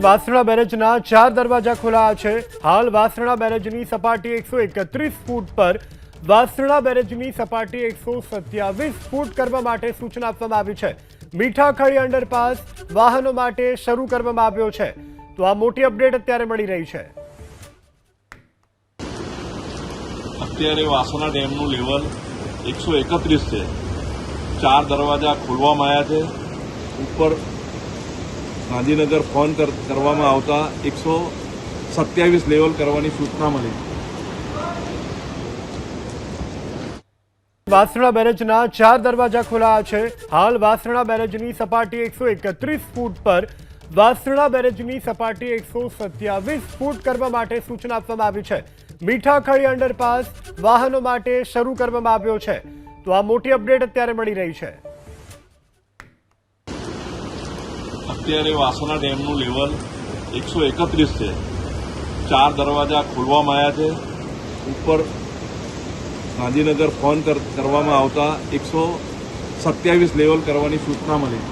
વાસણા બેરેજના 4 દરવાજા ખોલાયા છે। હાલ વાસણા બેરેજની સપાટી 131 ફૂટ પર વાસણા બેરેજની સપાટી 127 ફૂટ કરવા માટે સૂચના આપવામાં આવી છે। મીઠાખળી અંડરપાસ વાહનો માટે શરૂ કરવામાં આવ્યો છે। તો આ મોટી અપડેટ અત્યારે મળી રહી છે। અત્યારે વાસણા ડેમનું લેવલ 131 છે। 4 દરવાજા ખોલવામાં આવ્યા છે। ઉપર ગાંધીનગર ફોન કરવામાં આવતા 127 લેવલ કરવાની સૂચના મળી। વાસણા બેરેજના 4 દરવાજા ખોલાયા છે। હાલ વાસણા બેરેજની સપાટી 131 ફૂટ પર વાસણા બેરેજની સપાટી 127 ફૂટ કરવા માટે સૂચના આપવામાં આવી છે। મીઠાખળી અંડરપાસ વાહનો માટે શરૂ કરવામાં આવ્યો છે। તો આ મોટી અપડેટ અત્યારે મળી રહી છે। અત્યારે વાસણા ડેમનું લેવલ 131 છે। 4 દરવાજા ખોલવામાં આવ્યા છે। ઉપર ગાંધીનગર ફોન કરવામાં આવતા 127 લેવલ કરવાની સૂચના મળી।